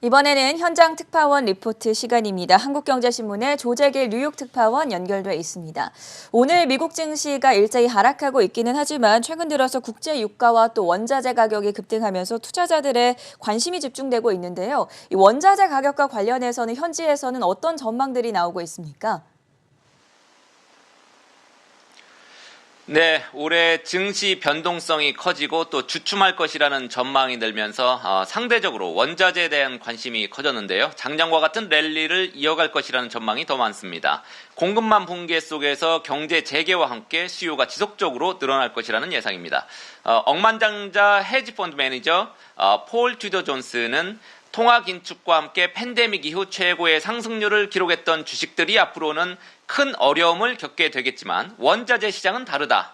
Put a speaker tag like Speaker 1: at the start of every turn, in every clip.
Speaker 1: 이번에는 현장 특파원 리포트 시간입니다. 한국경제신문의 조재길 뉴욕 특파원 연결돼 있습니다. 오늘 미국 증시가 일제히 하락하고 있기는 하지만 최근 들어서 국제 유가와 또 원자재 가격이 급등하면서 투자자들의 관심이 집중되고 있는데요. 이 원자재 가격과 관련해서는 현지에서는 어떤 전망들이 나오고 있습니까?
Speaker 2: 네, 올해 증시 변동성이 커지고 또 주춤할 것이라는 전망이 늘면서 상대적으로 원자재에 대한 관심이 커졌는데요. 작년과 같은 랠리를 이어갈 것이라는 전망이 더 많습니다. 공급망 붕괴 속에서 경제 재개와 함께 수요가 지속적으로 늘어날 것이라는 예상입니다. 억만장자 헤지펀드 매니저 폴 튜더 존스는 통화 긴축과 함께 팬데믹 이후 최고의 상승률을 기록했던 주식들이 앞으로는 큰 어려움을 겪게 되겠지만 원자재 시장은 다르다.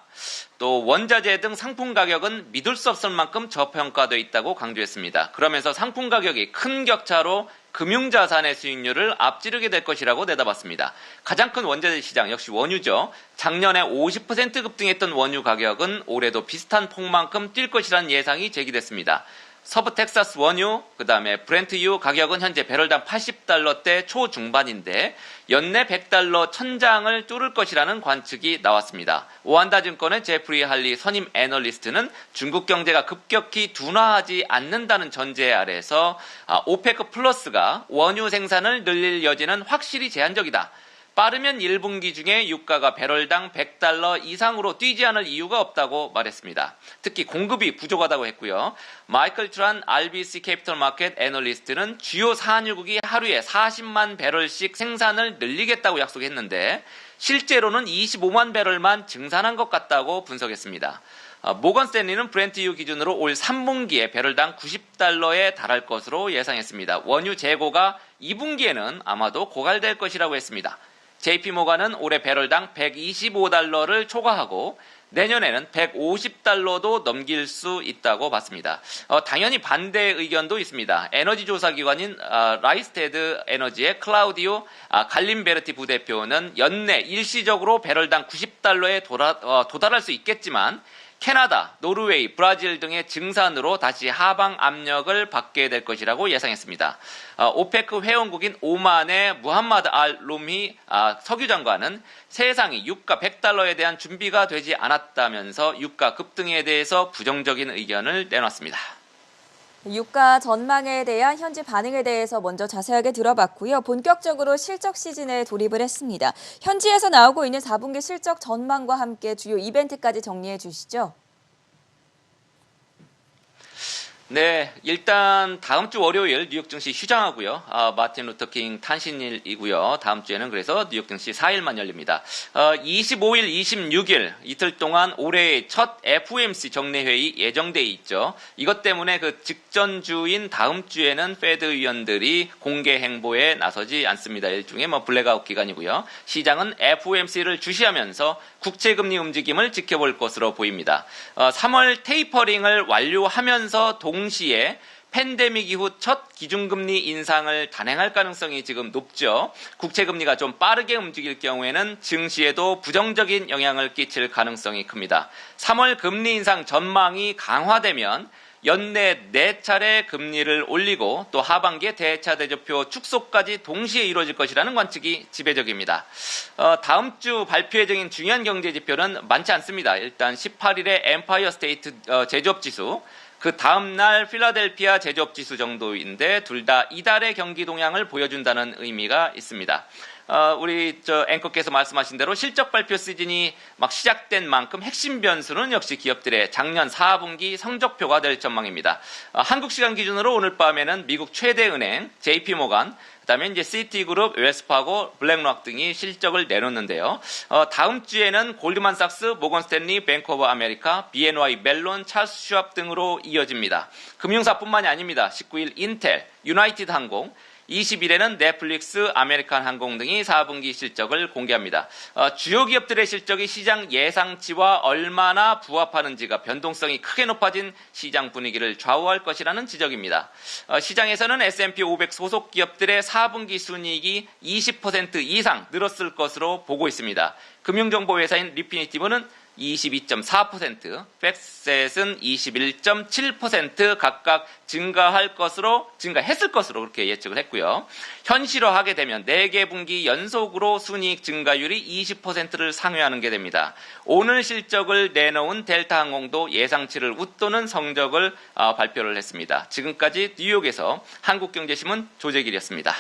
Speaker 2: 또 원자재 등 상품 가격은 믿을 수 없을 만큼 저평가되어 있다고 강조했습니다. 그러면서 상품 가격이 큰 격차로 금융자산의 수익률을 앞지르게 될 것이라고 내다봤습니다. 가장 큰 원자재 시장 역시 원유죠. 작년에 50% 급등했던 원유 가격은 올해도 비슷한 폭만큼 뛸 것이라는 예상이 제기됐습니다. 서부 텍사스 원유, 그다음에 브렌트유 가격은 현재 배럴당 80달러대 초중반인데 연내 100달러 천장을 뚫을 것이라는 관측이 나왔습니다. 오한다증권의 제프리 할리 선임 애널리스트는 중국 경제가 급격히 둔화하지 않는다는 전제 아래에서 오페크 플러스가 원유 생산을 늘릴 여지는 확실히 제한적이다. 빠르면 1분기 중에 유가가 배럴당 100달러 이상으로 뛰지 않을 이유가 없다고 말했습니다. 특히 공급이 부족하다고 했고요. 마이클 트란 RBC 캐피털 마켓 애널리스트는 주요 산유국이 하루에 40만 배럴씩 생산을 늘리겠다고 약속했는데 실제로는 25만 배럴만 증산한 것 같다고 분석했습니다. 모건 스탠리는 브렌트유 기준으로 올 3분기에 배럴당 90달러에 달할 것으로 예상했습니다. 원유 재고가 2분기에는 아마도 고갈될 것이라고 했습니다. JP모간은 올해 배럴당 125달러를 초과하고 내년에는 150달러도 넘길 수 있다고 봤습니다. 당연히 반대 의견도 있습니다. 에너지 조사 기관인 라이스테드 에너지의 클라우디오 갈림베르티 부대표는 연내 일시적으로 배럴당 90달러에 도달할 수 있겠지만 캐나다, 노르웨이, 브라질 등의 증산으로 다시 하방 압력을 받게 될 것이라고 예상했습니다. 오페크 회원국인 오만의 무함마드 알 룸히 석유 장관은 세상이 유가 100달러에 대한 준비가 되지 않았다면서 유가 급등에 대해서 부정적인 의견을 내놨습니다.
Speaker 1: 유가 전망에 대한 현지 반응에 대해서 먼저 자세하게 들어봤고요. 본격적으로 실적 시즌에 돌입을 했습니다. 현지에서 나오고 있는 4분기 실적 전망과 함께 주요 이벤트까지 정리해 주시죠.
Speaker 2: 네, 일단 다음 주 월요일 뉴욕 증시 휴장하고요. 마틴 루터킹 탄신일이고요. 다음 주에는 그래서 뉴욕 증시 4일만 열립니다. 25일, 26일 이틀 동안 올해의 첫 FOMC 정례회의 예정돼 있죠. 이것 때문에 그 직전주인 다음 주에는 페드 위원들이 공개 행보에 나서지 않습니다. 일종의 블랙아웃 기간이고요. 시장은 FOMC를 주시하면서 국채금리 움직임을 지켜볼 것으로 보입니다. 3월 테이퍼링을 완료하면서 동시에 팬데믹 이후 첫 기준금리 인상을 단행할 가능성이 지금 높죠. 국채금리가 좀 빠르게 움직일 경우에는 증시에도 부정적인 영향을 끼칠 가능성이 큽니다. 3월 금리 인상 전망이 강화되면 연내 4차례 금리를 올리고 또 하반기에 대차 대조표 축소까지 동시에 이루어질 것이라는 관측이 지배적입니다. 다음 주 발표 예정인 중요한 경제 지표는 많지 않습니다. 일단 18일에 엠파이어 스테이트 제조업 지수, 그 다음날 필라델피아 제조업 지수 정도인데 둘 다 이달의 경기 동향을 보여준다는 의미가 있습니다. 우리 앵커께서 말씀하신 대로 실적 발표 시즌이 막 시작된 만큼 핵심 변수는 역시 기업들의 작년 4분기 성적표가 될 전망입니다. 한국 시간 기준으로 오늘 밤에는 미국 최대 은행 JP모간, 그다음에 이제 시티그룹, 웰스파고, 블랙록 등이 실적을 내놓는데요. 다음 주에는 골드만삭스, 모건스탠리, 뱅크 오브 아메리카, BNY 멜론, 찰스 슈왑 등으로 이어집니다. 금융사뿐만이 아닙니다. 19일 인텔, 유나이티드 항공, 20일에는 넷플릭스, 아메리칸 항공 등이 4분기 실적을 공개합니다. 주요 기업들의 실적이 시장 예상치와 얼마나 부합하는지가 변동성이 크게 높아진 시장 분위기를 좌우할 것이라는 지적입니다. 시장에서는 S&P 500 소속 기업들의 4분기 순이익이 20% 이상 늘었을 것으로 보고 있습니다. 금융정보회사인 리피니티브는 22.4%, 팩셋은 21.7% 각각 증가했을 것으로 그렇게 예측을 했고요. 현실화하게 되면 4개 분기 연속으로 순이익 증가율이 20%를 상회하는 게 됩니다. 오늘 실적을 내놓은 델타항공도 예상치를 웃도는 성적을 발표를 했습니다. 지금까지 뉴욕에서 한국경제신문 조재길이었습니다.